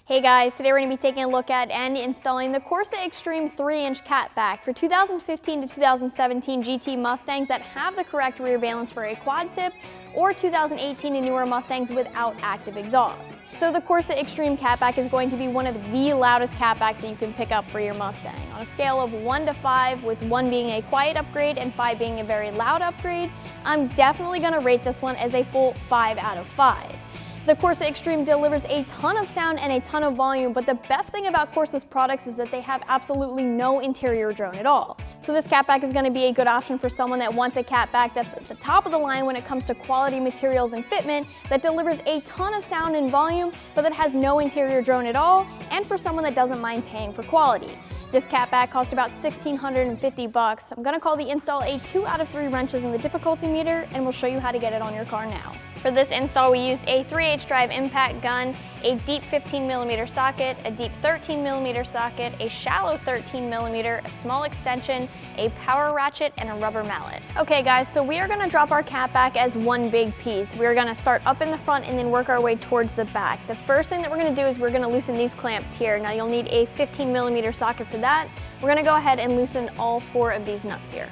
Hey guys, today we're going to be taking a look at and installing the Corsa Xtreme 3-inch catback for 2015 to 2017 GT Mustangs that have the correct rear valence for a quad tip, or 2018 and newer Mustangs without active exhaust. So the Corsa Xtreme catback is going to be one of the loudest catbacks that you can pick up for your Mustang. On a scale of 1 to 5, with 1 being a quiet upgrade and 5 being a very loud upgrade, I'm definitely going to rate this one as a full 5 out of 5. The Corsa Xtreme delivers a ton of sound and a ton of volume, but the best thing about Corsa's products is that they have absolutely no interior drone at all. So this catback is going to be a good option for someone that wants a catback that's at the top of the line when it comes to quality materials and fitment, that delivers a ton of sound and volume, but that has no interior drone at all, and for someone that doesn't mind paying for quality. This catback cost about $1,650. I'm going to call the install a 2 out of 3 wrenches in the difficulty meter, and we'll show you how to get it on your car now. For this install, we used a 3/8 drive impact gun, a deep 15mm socket, a deep 13mm socket, a shallow 13mm, a small extension, a power ratchet, and a rubber mallet. Okay guys, so we are going to drop our catback as one big piece. We're going to start up in the front and then work our way towards the back. The first thing that we're going to do is we're going to loosen these clamps here. Now you'll need a 15mm socket for that. We're going to go ahead and loosen all 4 of these nuts here.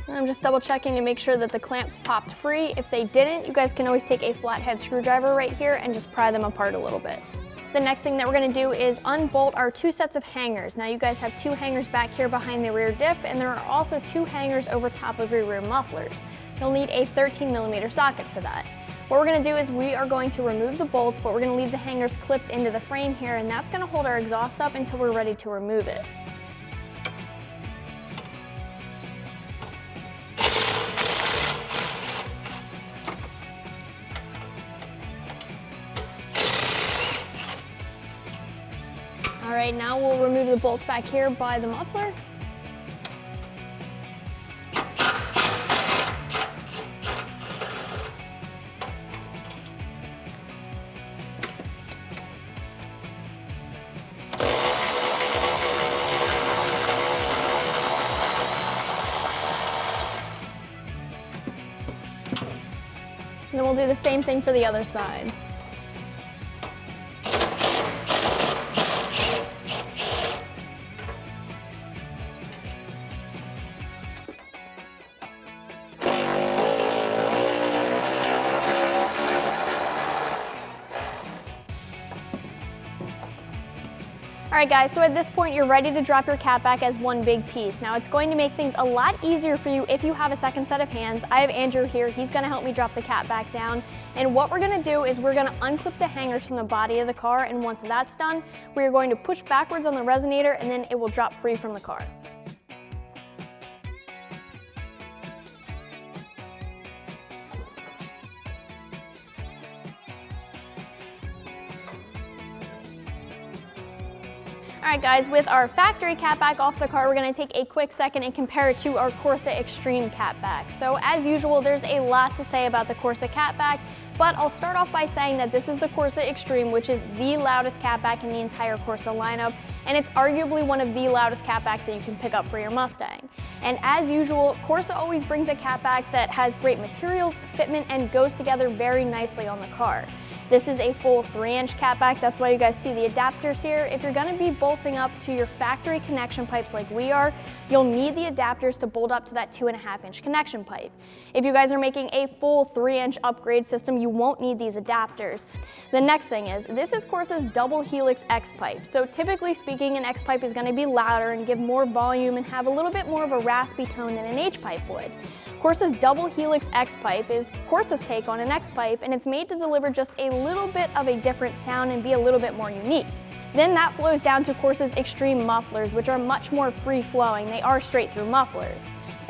I'm just double checking to make sure that the clamps popped free. If they didn't, you guys can always take a flathead screwdriver right here and just pry them apart a little bit. The next thing that we're going to do is unbolt our 2 sets of hangers. Now you guys have 2 hangers back here behind the rear diff, and there are also 2 hangers over top of your rear mufflers. You'll need a 13mm socket for that. What we're going to do is we are going to remove the bolts, but we're going to leave the hangers clipped into the frame here, and that's going to hold our exhaust up until we're ready to remove it. Alright, now we'll remove the bolts back here by the muffler. And then we'll do the same thing for the other side. Alright guys, so at this point you're ready to drop your catback as one big piece. Now it's going to make things a lot easier for you if you have a second set of hands. I have Andrew here, he's going to help me drop the catback down. And what we're going to do is we're going to unclip the hangers from the body of the car, and once that's done, we are going to push backwards on the resonator and then it will drop free from the car. Alright guys, with our factory catback off the car, we're going to take a quick second and compare it to our Corsa Xtreme catback. So as usual, there's a lot to say about the Corsa catback, but I'll start off by saying that this is the Corsa Xtreme, which is the loudest catback in the entire Corsa lineup, and it's arguably one of the loudest catbacks that you can pick up for your Mustang. And as usual, Corsa always brings a catback that has great materials, fitment, and goes together very nicely on the car. This is a full 3-inch catback, that's why you guys see the adapters here. If you're going to be bolting up to your factory connection pipes like we are, you'll need the adapters to bolt up to that 2.5-inch connection pipe. If you guys are making a full 3-inch upgrade system, you won't need these adapters. The next thing is, this is Corsa's double helix X pipe. So typically speaking, an X pipe is going to be louder and give more volume and have a little bit more of a raspy tone than an H pipe would. Corsa's double helix X pipe is Corsa's take on an X pipe, and it's made to deliver just a little bit of a different sound and be a little bit more unique. Then that flows down to Corsa's Xtreme mufflers, which are much more free-flowing. They are straight-through mufflers.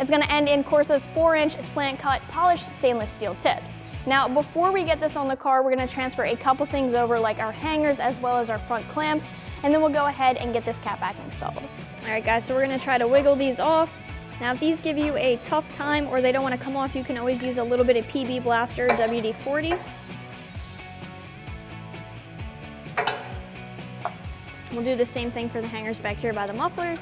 It's going to end in Corsa's 4-inch slant-cut polished stainless steel tips. Now, before we get this on the car, we're going to transfer a couple things over, like our hangers as well as our front clamps, and then we'll go ahead and get this catback installed. All right, guys, so we're going to try to wiggle these off. Now, if these give you a tough time or they don't want to come off, you can always use a little bit of PB Blaster WD-40. We'll do the same thing for the hangers back here by the mufflers.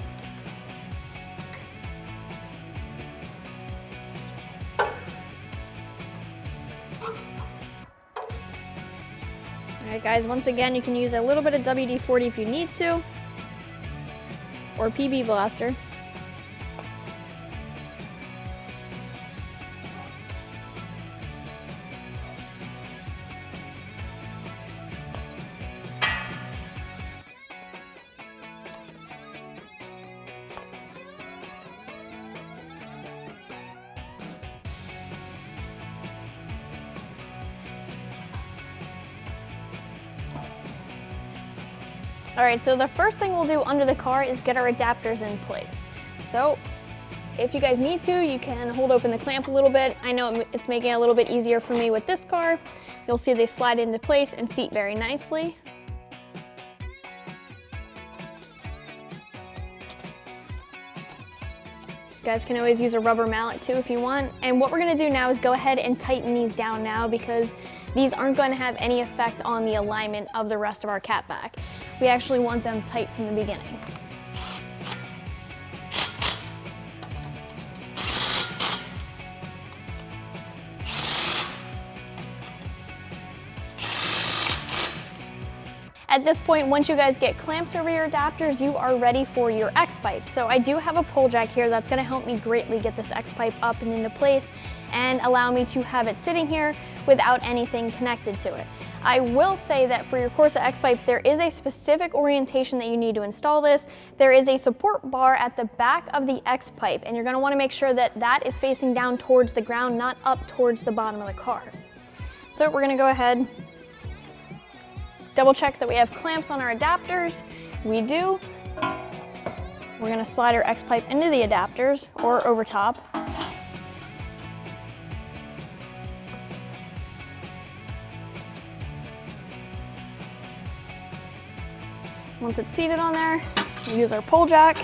Alright guys, once again, you can use a little bit of WD-40 if you need to, or PB Blaster. All right, so the first thing we'll do under the car is get our adapters in place. So if you guys need to, you can hold open the clamp a little bit. I know it's making it a little bit easier for me with this car. You'll see they slide into place and seat very nicely. You guys can always use a rubber mallet too if you want. And what we're gonna do now is go ahead and tighten these down now, because these aren't going to have any effect on the alignment of the rest of our catback. We actually want them tight from the beginning. At this point, once you guys get clamps over your adapters, you are ready for your X-pipe. So I do have a pull jack here that's gonna help me greatly get this X-pipe up and into place and allow me to have it sitting here without anything connected to it. I will say that for your Corsa X-pipe, there is a specific orientation that you need to install this. There is a support bar at the back of the X-pipe, and you're gonna wanna make sure that that is facing down towards the ground, not up towards the bottom of the car. So we're gonna go ahead, double check that we have clamps on our adapters. We do. We're gonna slide our X-pipe into the adapters or over top. Once it's seated on there, we use our pull jack,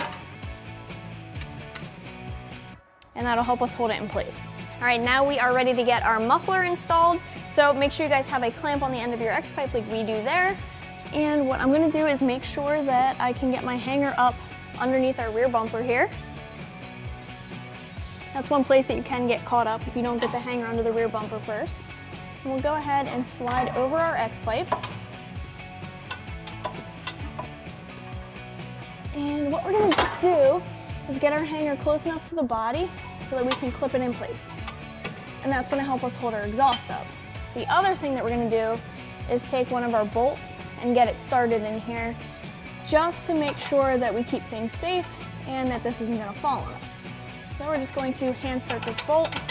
and that'll help us hold it in place. All right, now we are ready to get our muffler installed. So make sure you guys have a clamp on the end of your X-pipe like we do there. And what I'm gonna do is make sure that I can get my hanger up underneath our rear bumper here. That's one place that you can get caught up if you don't get the hanger under the rear bumper first. And we'll go ahead and slide over our X-pipe. And what we're gonna do is get our hanger close enough to the body so that we can clip it in place. And that's gonna help us hold our exhaust up. The other thing that we're gonna do is take one of our bolts and get it started in here, just to make sure that we keep things safe and that this isn't gonna fall on us. So we're just going to hand start this bolt,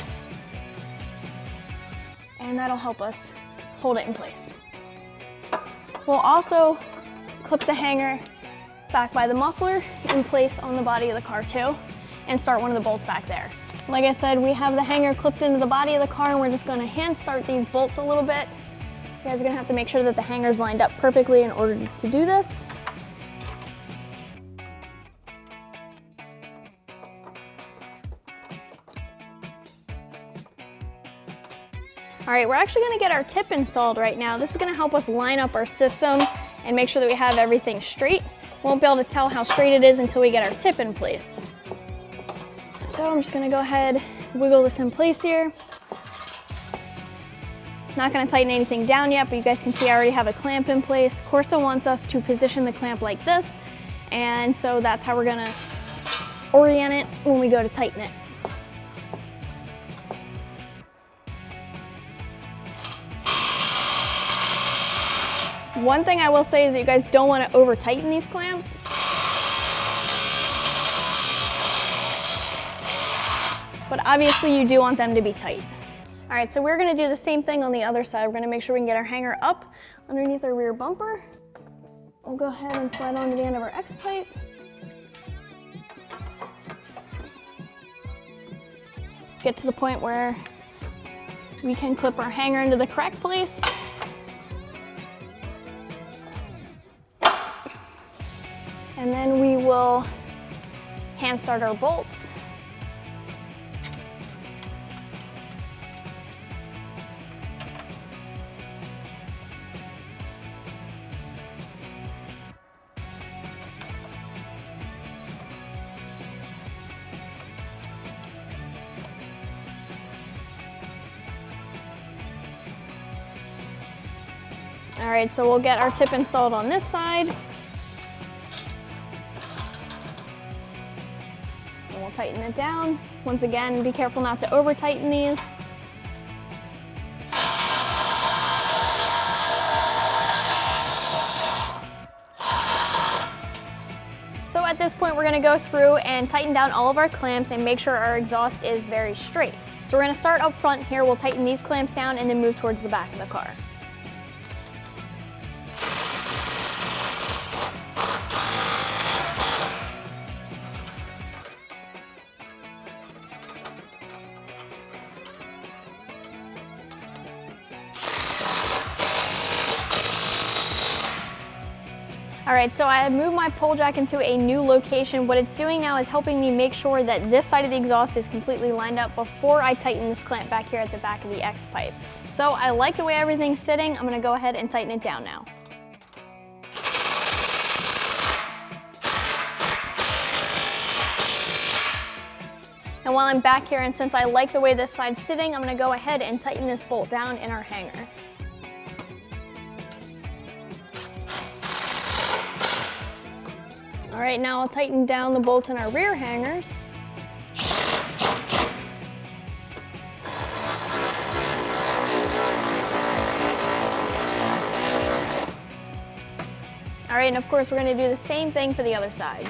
and that'll help us hold it in place. We'll also clip the hanger back by the muffler in place on the body of the car too, and start one of the bolts back there. Like I said, we have the hanger clipped into the body of the car, and we're just gonna hand start these bolts a little bit. You guys are gonna have to make sure that the hanger's lined up perfectly in order to do this. All right, we're actually gonna get our tip installed right now. This is gonna help us line up our system and make sure that we have everything straight. Won't be able to tell how straight it is until we get our tip in place. So I'm just gonna go ahead, wiggle this in place here. Not gonna tighten anything down yet, but you guys can see I already have a clamp in place. Corsa wants us to position the clamp like this, and so that's how we're gonna orient it when we go to tighten it. One thing I will say is that you guys don't want to over tighten these clamps. But obviously you do want them to be tight. All right, so we're gonna do the same thing on the other side. We're gonna make sure we can get our hanger up underneath our rear bumper. We'll go ahead and slide onto the end of our X-pipe. Get to the point where we can clip our hanger into the correct place. And then we will hand start our bolts. All right, so we'll get our tip installed on this side. And we'll tighten it down. Once again, be careful not to over tighten these. So at this point, we're gonna go through and tighten down all of our clamps and make sure our exhaust is very straight. So we're gonna start up front here, we'll tighten these clamps down and then move towards the back of the car. All right, so I have moved my pole jack into a new location. What it's doing now is helping me make sure that this side of the exhaust is completely lined up before I tighten this clamp back here at the back of the X pipe. So I like the way everything's sitting. I'm gonna go ahead and tighten it down now. And while I'm back here, and since I like the way this side's sitting, I'm gonna go ahead and tighten this bolt down in our hanger. All right, now I'll tighten down the bolts in our rear hangers. All right, and of course we're gonna do the same thing for the other side.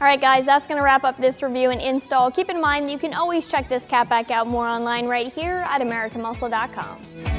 All right guys, that's gonna wrap up this review and install. Keep in mind that you can always check this catback out more online right here at AmericanMuscle.com.